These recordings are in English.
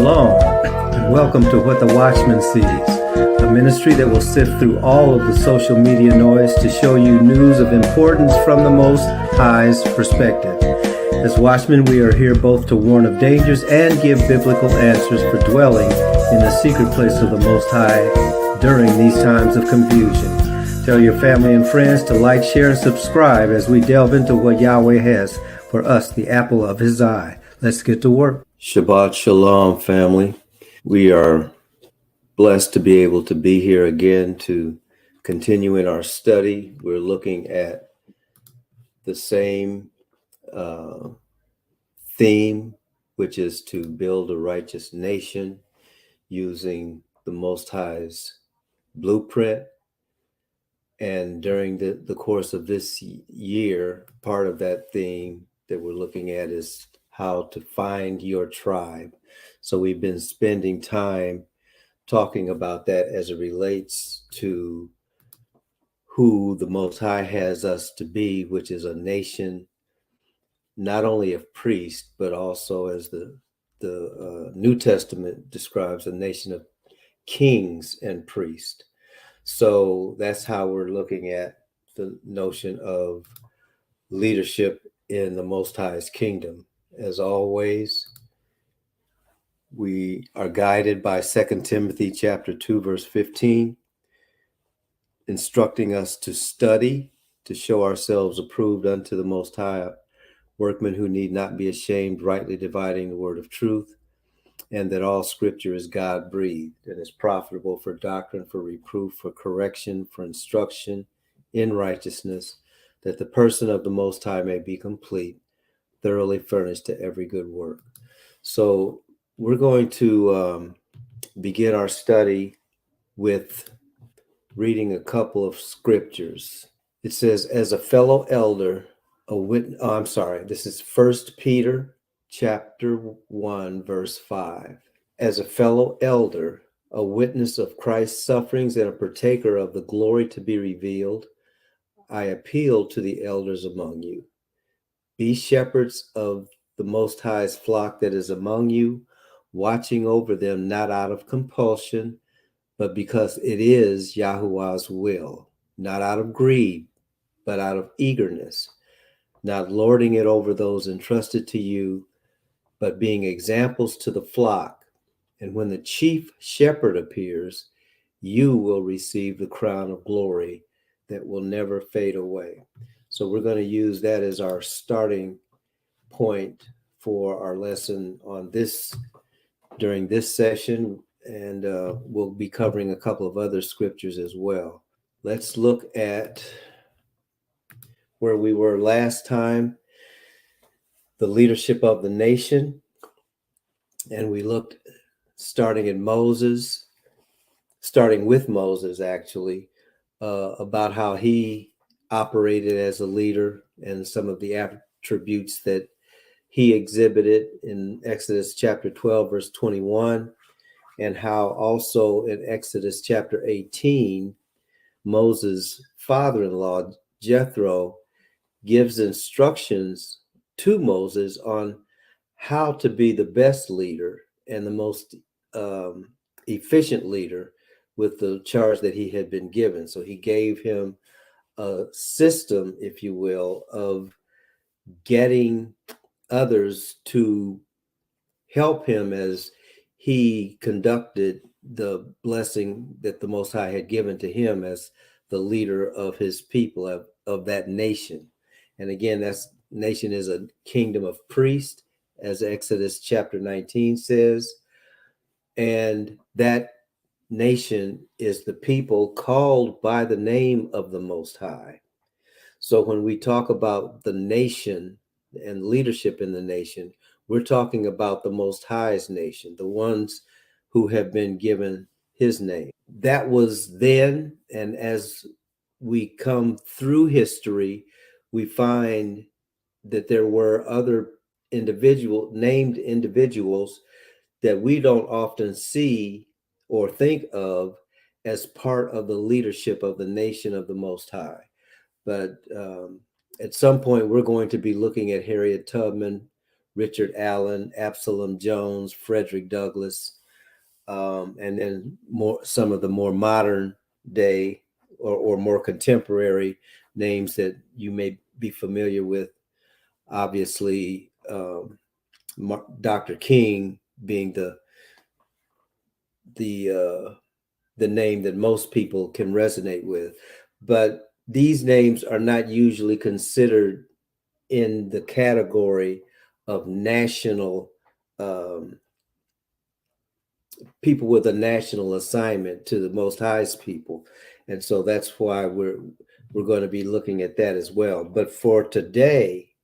Shalom, and welcome to What the Watchman Sees, a ministry that will sift through all of the social media noise to show you news of importance from the Most High's perspective. As watchmen, we are here both to warn of dangers and give biblical answers for dwelling in the secret place of the Most High during these times of confusion. Tell your family and friends to like, share, and subscribe as we delve into what Yahweh has for us, the apple of His eye. Let's get to work. Shabbat Shalom, family. We are blessed to be able to be here again to continue in our study. We're looking at the same theme, which is to build a righteous nation using the Most High's blueprint. And during the course of this year, part of that theme that we're looking at is how to find your tribe. So we've been spending time talking about that as it relates to who the Most High has us to be, which is a nation not only of priests, but also, as the New Testament describes, a nation of kings and priests. So that's how we're looking at the notion of leadership in the Most High's kingdom. As always, we are guided by 2 Timothy chapter 2, verse 15, instructing us to study, to show ourselves approved unto the Most High, workmen who need not be ashamed, rightly dividing the word of truth, and that all scripture is God-breathed and is profitable for doctrine, for reproof, for correction, for instruction in righteousness, that the person of the Most High may be complete, thoroughly furnished to every good work. So we're going to begin our study with reading a couple of scriptures. It says, as a fellow elder, this is 1 Peter chapter 1, verse 5. As a fellow elder, a witness of Christ's sufferings and a partaker of the glory to be revealed, I appeal to the elders among you. Be shepherds of the Most High's flock that is among you, watching over them not out of compulsion, but because it is Yahuwah's will, not out of greed, but out of eagerness, not lording it over those entrusted to you, but being examples to the flock. And when the chief shepherd appears, you will receive the crown of glory that will never fade away. So we're going to use that as our starting point for our lesson on this during this session, and we'll be covering a couple of other scriptures as well. Let's look at where we were last time, the leadership of the nation, and we looked starting with Moses actually, about how he operated as a leader and some of the attributes that he exhibited in Exodus chapter 12, verse 21, and how also in Exodus chapter 18, Moses' father-in-law, Jethro, gives instructions to Moses on how to be the best leader and the most efficient leader with the charge that he had been given. So he gave him a system, if you will, of getting others to help him as he conducted the blessing that the Most High had given to him as the leader of his people, of that nation. And again, that nation is a kingdom of priests, as Exodus chapter 19 says. And that nation is the people called by the name of the Most High. So when we talk about the nation and leadership in the nation, we're talking about the Most High's nation, the ones who have been given his name. That was then, and as we come through history, we find that there were other named individuals that we don't often see or think of as part of the leadership of the nation of the Most High. But at some point, we're going to be looking at Harriet Tubman, Richard Allen, Absalom Jones, Frederick Douglass, and then some of the more modern day or more contemporary names that you may be familiar with. Obviously, Dr. King being the name that most people can resonate with, but these names are not usually considered in the category of national people with a national assignment to the Most High's people, and so that's why we're going to be looking at that as well. But for today,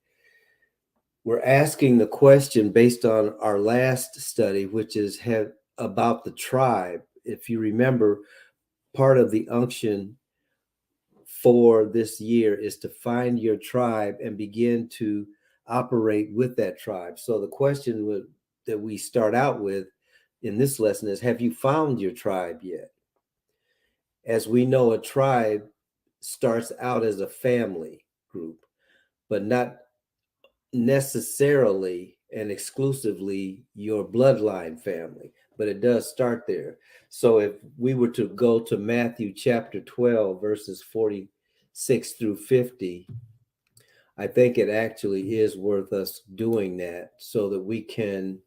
we're asking the question based on our last study, which is about the tribe. If you remember, part of the unction for this year is to find your tribe and begin to operate with that tribe. So the question that we start out with in this lesson is, have you found your tribe yet? As we know, a tribe starts out as a family group, but not necessarily and exclusively your bloodline family, but it does start there. So if we were to go to Matthew chapter 12, verses 46 through 50, I think it actually is worth us doing that so that we can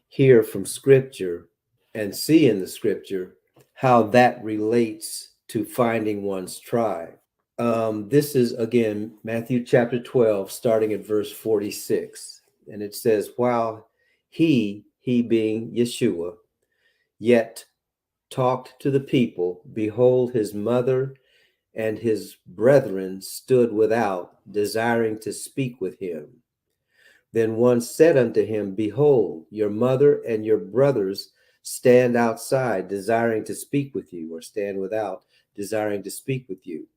hear from Scripture and see in the Scripture how that relates to finding one's tribe. This is, again, Matthew chapter 12, starting at verse 46. And it says, while he being Yeshua, yet talked to the people, behold, his mother and his brethren stood without, desiring to speak with him. Then one said unto him, behold, your mother and your brothers stand outside, desiring to speak with you, or stand without, desiring to speak with you.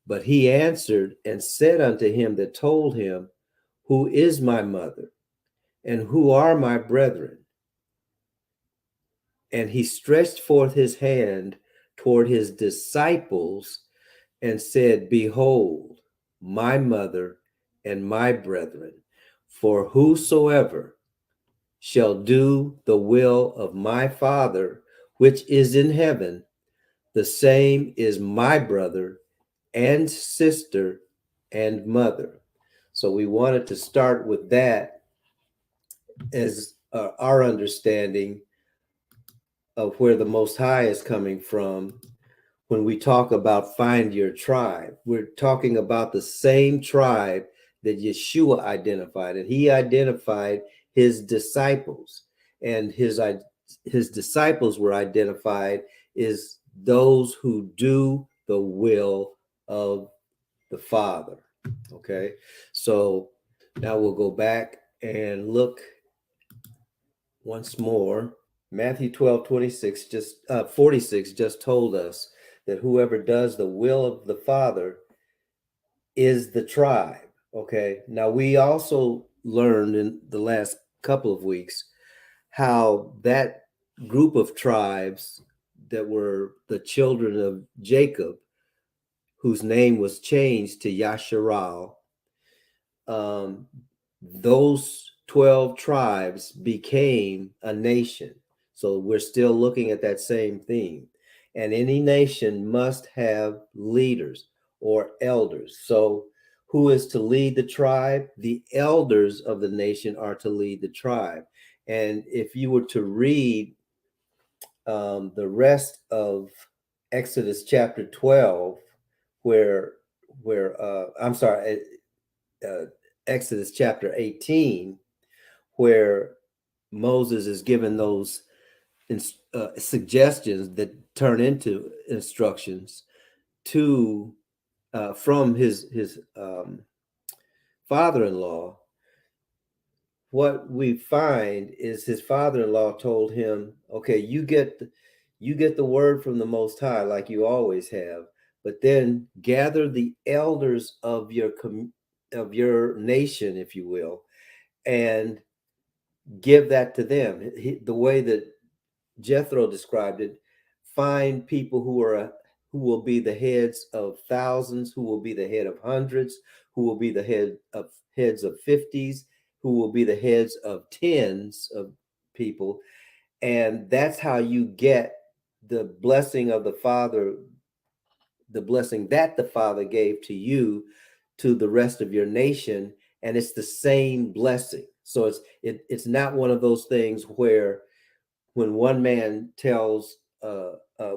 But he answered and said unto him that told him, who is my mother, and who are my brethren? And he stretched forth his hand toward his disciples and said, behold, my mother and my brethren, for whosoever shall do the will of my Father, which is in heaven, the same is my brother and sister and mother. So we wanted to start with that as our understanding of where the Most High is coming from. When we talk about find your tribe, we're talking about the same tribe that Yeshua identified, and he identified his disciples, and his disciples were identified as those who do the will of the Father. Okay, so now we'll go back and look once more. Matthew 12:46 just 46 just told us that whoever does the will of the Father is the tribe. Okay, now we also learned in the last couple of weeks how that group of tribes that were the children of Jacob, whose name was changed to Yasharal, those 12 tribes became a nation. So we're still looking at that same theme. And any nation must have leaders or elders. So who is to lead the tribe? The elders of the nation are to lead the tribe. And if you were to read the rest of Exodus chapter 12, where I'm sorry, Exodus chapter 18, where Moses is given those suggestions that turn into instructions to from his father-in-law. What we find is his father-in-law told him, okay, you get the word from the Most High like you always have, but then gather the elders of your nation, if you will, and give that to them. The way that Jethro described it, find people who will be the heads of thousands, who will be the head of hundreds, who will be the heads of 50s, who will be the heads of tens of people. And that's how you get the blessing of the Father, the blessing that the Father gave to you, to the rest of your nation. And it's the same blessing. So it's not one of those things where when one man tells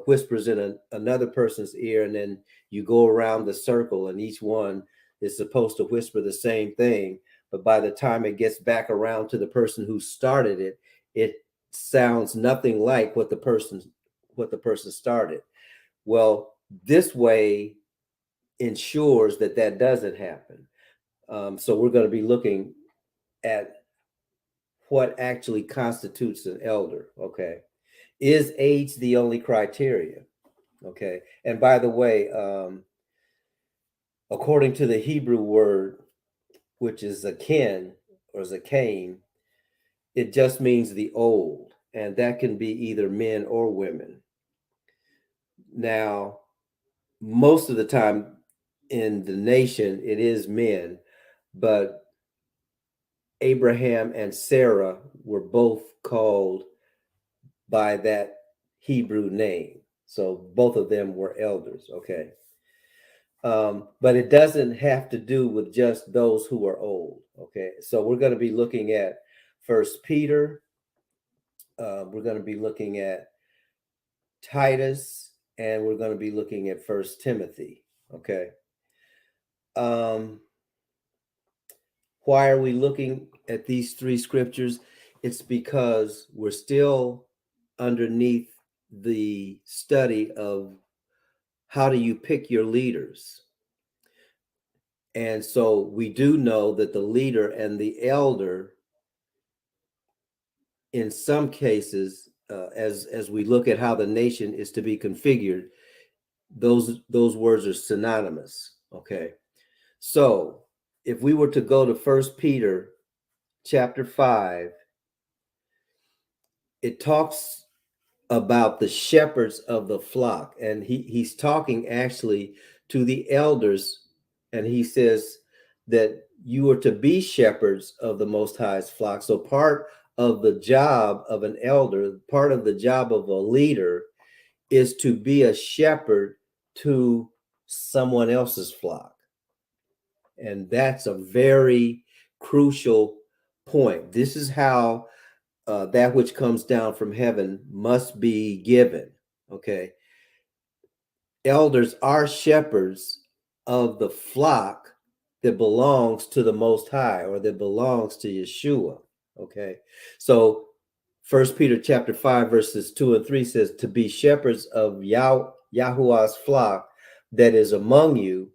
whispers in another person's ear, and then you go around the circle and each one is supposed to whisper the same thing, but by the time it gets back around to the person who started it, it sounds nothing like what the person started. Well, this way ensures that that doesn't happen. So we're going to be looking at what actually constitutes an elder. Okay. Is age the only criteria? Okay. And by the way, according to the Hebrew word, which is zaken or zakain, it just means the old, and that can be either men or women. Now, most of the time in the nation, it is men, but Abraham and Sarah were both called by that Hebrew name. So both of them were elders. Okay. But it doesn't have to do with just those who are old. Okay. So we're going to be looking at First Peter. We're going to be looking at Titus, and we're going to be looking at First Timothy. Okay. Why are we looking at these three scriptures? It's because we're still underneath the study of how do you pick your leaders. And so we do know that the leader and the elder, in some cases, as we look at how the nation is to be configured, those words are synonymous. Okay. So if we were to go to First Peter chapter 5, it talks about the shepherds of the flock, and he's talking actually to the elders, and he says that you are to be shepherds of the Most High's flock. So part of the job of an elder, part of the job of a leader, is to be a shepherd to someone else's flock. And that's a very crucial point. This is how that which comes down from heaven must be given. Okay. Elders are shepherds of the flock that belongs to the Most High, or that belongs to Yeshua. Okay. So First Peter chapter 5, verses 2 and 3 says, to be shepherds of Yahuwah's flock that is among you,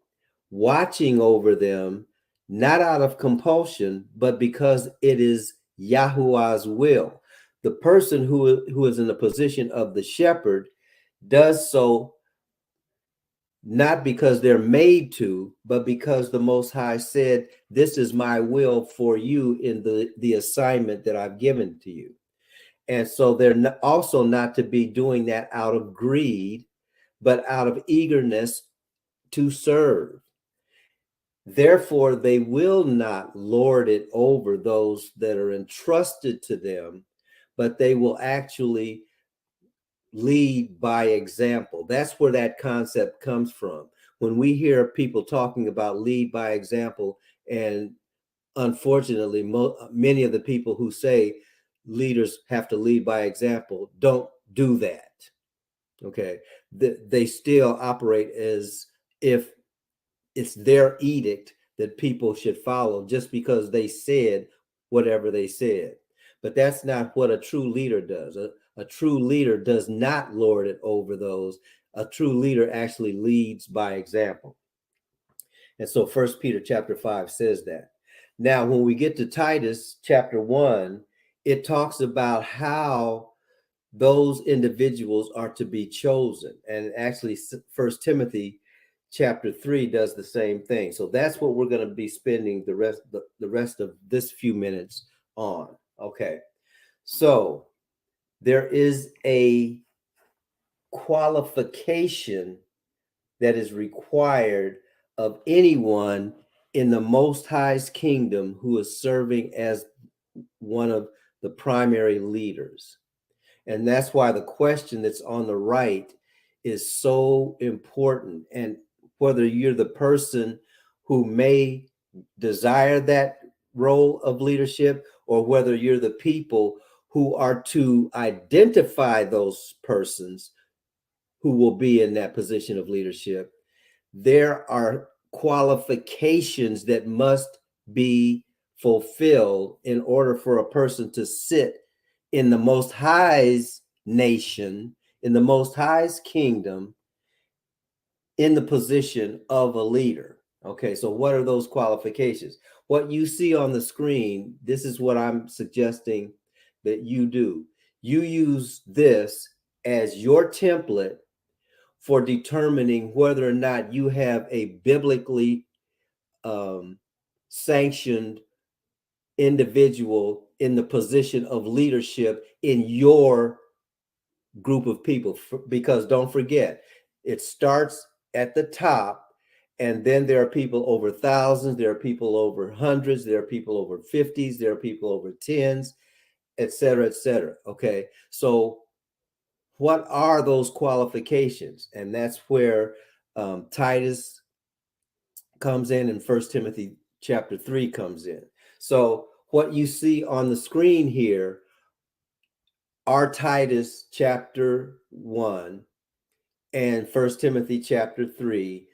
watching over them, not out of compulsion, but because it is Yahuwah's will. The person who is in the position of the shepherd does so not because they're made to, but because the Most High said, this is my will for you in the assignment that I've given to you. And so they're also not to be doing that out of greed, but out of eagerness to serve. Therefore, they will not lord it over those that are entrusted to them, but they will actually lead by example. That's where that concept comes from. When we hear people talking about lead by example, and unfortunately, many of the people who say leaders have to lead by example don't do that. Okay. They still operate as if it's their edict that people should follow just because they said whatever they said. But that's not what a true leader does. A true leader does not lord it over those. A true leader actually leads by example. And so First Peter chapter 5 says that. Now, when we get to Titus chapter 1, it talks about how those individuals are to be chosen. And actually, First Timothy chapter 3 does the same thing. So that's what we're going to be spending the rest of this few minutes on. Okay. So there is a qualification that is required of anyone in the Most High's kingdom who is serving as one of the primary leaders. And that's why the question that's on the right is so important. And whether you're the person who may desire that role of leadership, or whether you're the people who are to identify those persons who will be in that position of leadership, there are qualifications that must be fulfilled in order for a person to sit in the Most High's nation, in the Most High's kingdom, in the position of a leader. Okay, so what are those qualifications? What you see on the screen, this is what I'm suggesting that you do. You use this as your template for determining whether or not you have a biblically sanctioned individual in the position of leadership in your group of people. Because don't forget, it starts at the top, and then there are people over thousands, there are people over hundreds, there are people over 50s, there are people over 10s, et cetera, et cetera. Okay, so what are those qualifications? And that's where Titus comes in, and First Timothy chapter 3 comes in. So what you see on the screen here are Titus chapter 1 and First Timothy chapter 3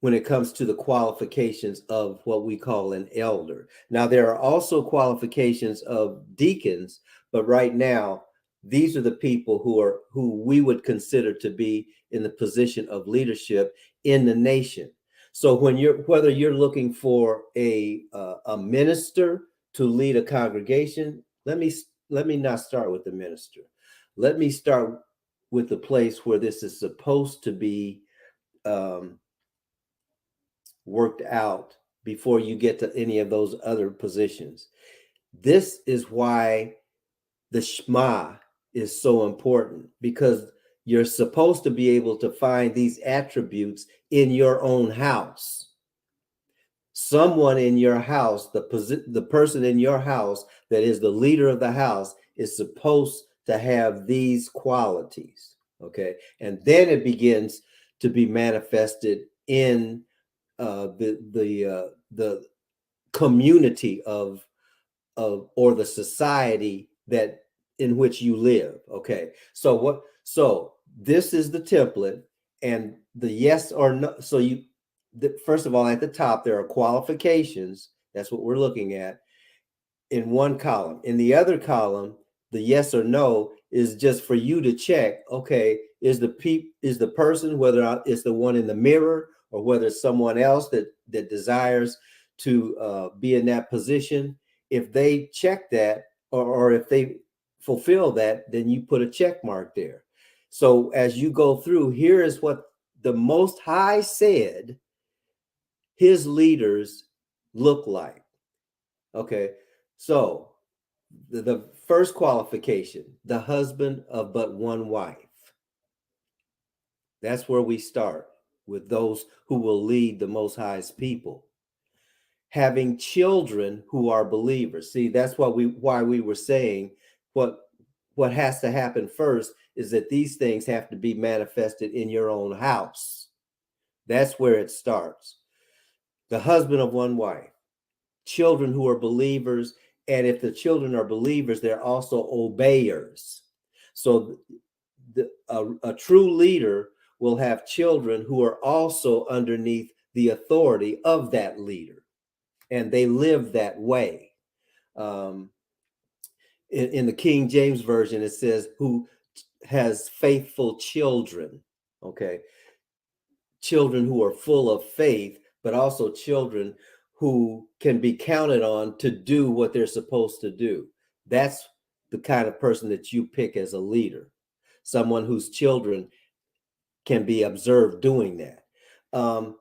when it comes to the qualifications of what we call an elder. Now, there are also qualifications of deacons, but right now, these are the people who we would consider to be in the position of leadership in the nation. So whether you're looking for a minister to lead a congregation, let me not start with the minister. Let me start with the place where this is supposed to be worked out before you get to any of those other positions. This is why the Shema is so important, because you're supposed to be able to find these attributes in your own house. Someone in your house, the person in your house that is the leader of the house, is supposed to have these qualities. Okay, and then it begins to be manifested in the community of or the society that in which you live. Okay, so this is the template, and the yes or no. So first of all, at the top there are qualifications. That's what we're looking at in one column. In the other column, the yes or no is just for you to check. Okay, is the person, whether it's the one in the mirror or whether it's someone else that desires to be in that position, if they check that, or if they fulfill that, then you put a check mark there. So as you go through, here is what the Most High said his leaders look like. Okay, so the first qualification, the husband of but one wife. That's where we start with those who will lead the Most High's people. Having children who are believers. See, that's why we were saying what has to happen first is that these things have to be manifested in your own house. That's where it starts. The husband of one wife, children who are believers, and if the children are believers, they're also obeyers. So a true leader will have children who are also underneath the authority of that leader, and they live that way. In the King James Version, it says, who has faithful children. Okay, children who are full of faith, but also children who can be counted on to do what they're supposed to do. That's the kind of person that you pick as a leader, someone whose children can be observed doing that.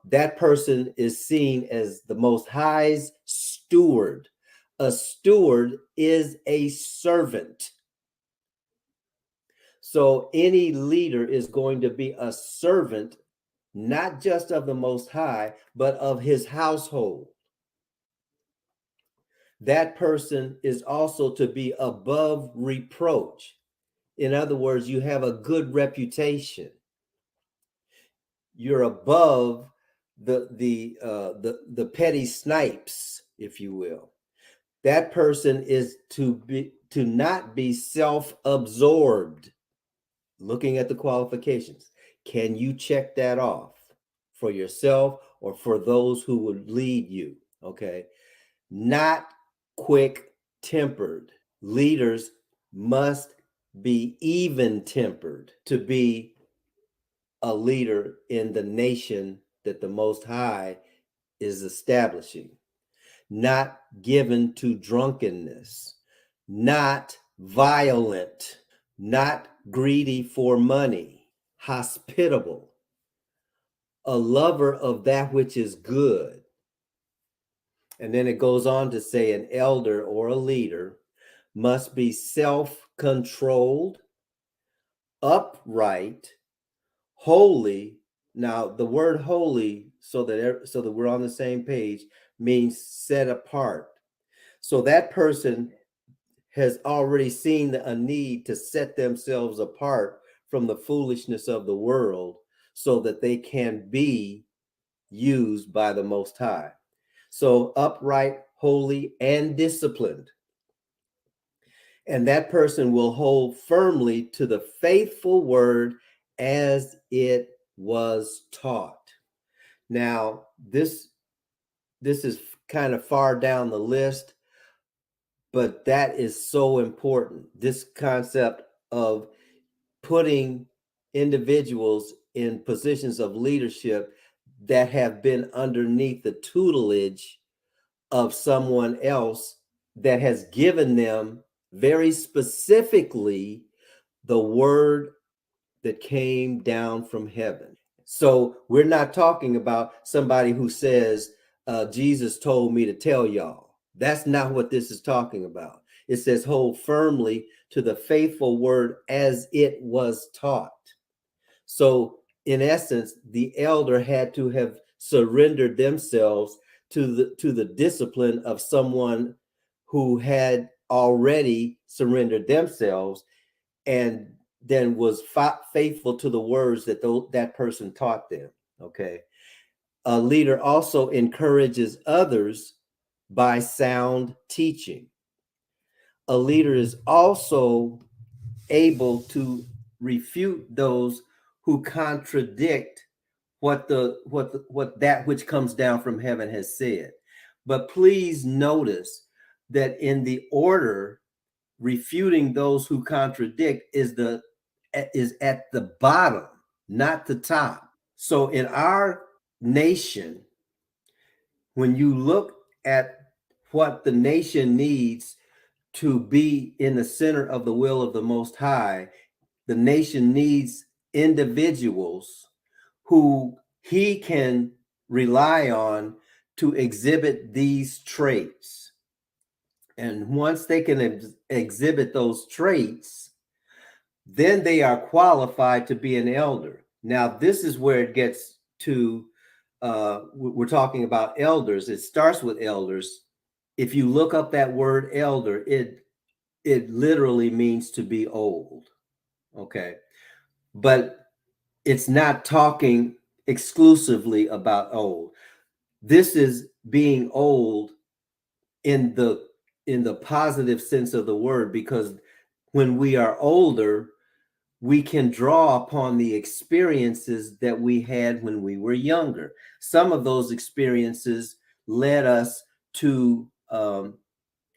That person is seen as the Most High's steward. A steward is a servant. So any leader is going to be a servant not just of the Most High, but of his household. That person is also to be above reproach. In other words, you have a good reputation. You're above the petty snipes, if you will. That person is to not be self-absorbed. Looking at the qualifications, can you check that off for yourself or for those who would lead you? Okay. Not quick-tempered. Leaders must be even-tempered to be a leader in the nation that the Most High is establishing. Not given to drunkenness, not violent, not greedy for money, hospitable, a lover of that which is good. And then it goes on to say an elder or a leader must be self-controlled, upright, holy. Now, the word holy, so that we're on the same page, means set apart. So that person has already seen a need to set themselves apart from the foolishness of the world so that they can be used by the Most High. So upright, holy, and disciplined. And that person will hold firmly to the faithful word as it was taught. Now, this is kind of far down the list, but that is so important. This concept of putting individuals in positions of leadership that have been underneath the tutelage of someone else that has given them very specifically the word that came down from heaven. So we're not talking about somebody who says, Jesus told me to tell y'all. That's not what this is talking about. It says, hold firmly to the faithful word as it was taught. So in essence, the elder had to have surrendered themselves to the discipline of someone who had already surrendered themselves and then was faithful to the words that that person taught them. Okay. A leader also encourages others by sound teaching. A leader is also able to refute those who contradict what that which comes down from heaven has said. But please notice that in the order, refuting those who contradict is at the bottom, not the top. So in our nation, when you look at what the nation needs to be in the center of the will of the Most High, the nation needs individuals who he can rely on to exhibit these traits. And once they can exhibit those traits, then they are qualified to be an elder. Now, this is where it gets to, we're talking about elders. It starts with elders. If you look up that word elder, it literally means to be old. Okay. But it's not talking exclusively about old. This is being old in the positive sense of the word, because when we are older, we can draw upon the experiences that we had when we were younger. Some of those experiences led us to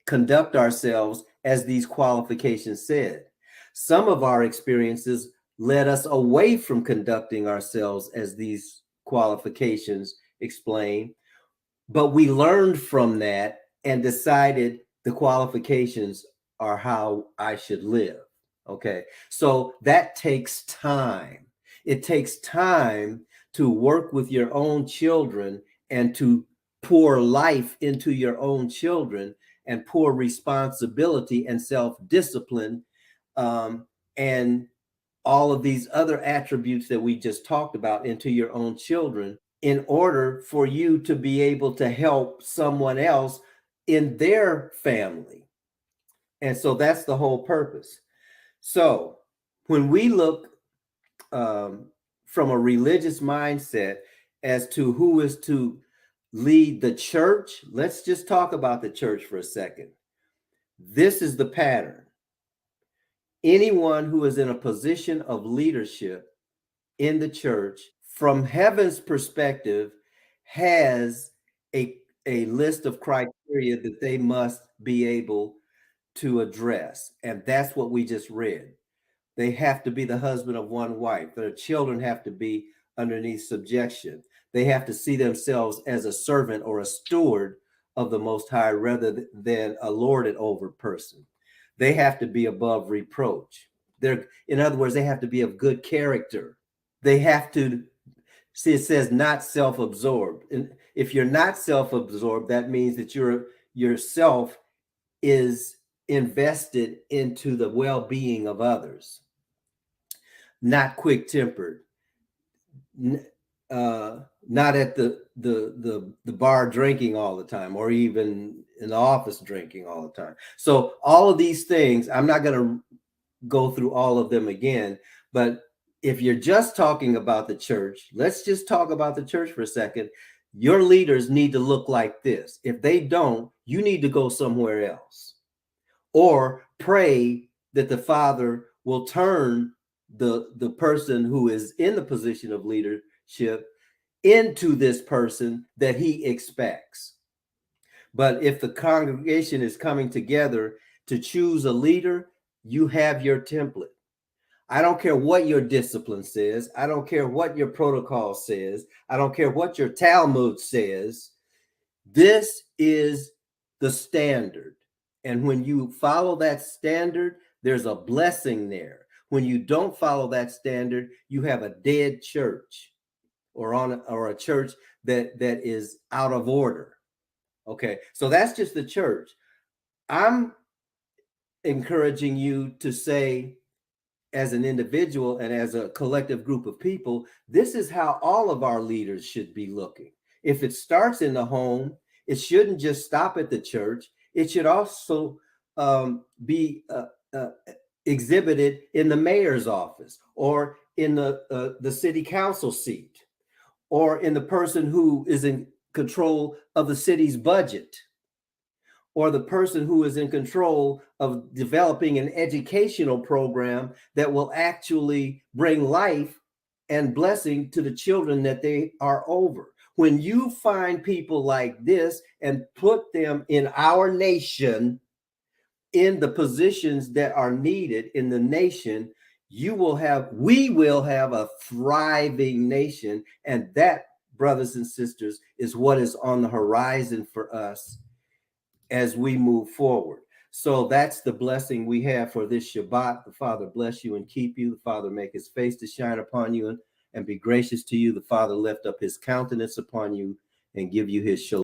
conduct ourselves as these qualifications said. Some of our experiences led us away from conducting ourselves as these qualifications explain, but we learned from that and decided the qualifications are how I should live. Okay, so that takes time. It takes time to work with your own children and to pour life into your own children and pour responsibility and self-discipline, and all of these other attributes that we just talked about into your own children in order for you to be able to help someone else in their family. And so that's the whole purpose. So when we look from a religious mindset as to who is to lead the church, let's just talk about the church for a second. This is the pattern. Anyone who is in a position of leadership in the church, from heaven's perspective, has a list of criteria that they must be able to address. And that's what we just read. They have to be the husband of one wife. Their children have to be underneath subjection. They have to see themselves as a servant or a steward of the Most High rather than a lorded over person. They have to be above reproach. In other words, they have to be of good character. They have to, see, it says not self-absorbed. And if you're not self-absorbed, that means that yourself is invested into the well-being of others. Not quick-tempered, not at the bar drinking all the time, or even in the office drinking all the time. So all of these things, I'm not going to go through all of them again, but if you're just talking about the church, let's just talk about the church for a second. Your leaders need to look like this. If they don't, you need to go somewhere else, or pray that the Father will turn the person who is in the position of leadership into this person that he expects. But if the congregation is coming together to choose a leader, you have your template. I don't care what your discipline says. I don't care what your protocol says. I don't care what your Talmud says. This is the standard. And when you follow that standard, there's a blessing there. When you don't follow that standard, you have a dead church, or a church that is out of order. Okay, so that's just the church. I'm encouraging you to say, as an individual and as a collective group of people, this is how all of our leaders should be looking. If it starts in the home, it shouldn't just stop at the church. It should also be exhibited in the mayor's office, or in the city council seat, or in the person who is in control of the city's budget, or the person who is in control of developing an educational program that will actually bring life and blessing to the children that they are over. When you find people like this and put them in our nation, in the positions that are needed in the nation, we will have a thriving nation. And that, brothers and sisters, is what is on the horizon for us as we move forward. So that's the blessing we have for this Shabbat. The Father bless you and keep you. The Father make his face to shine upon you and be gracious to you. The Father lift up his countenance upon you and give you his shalom.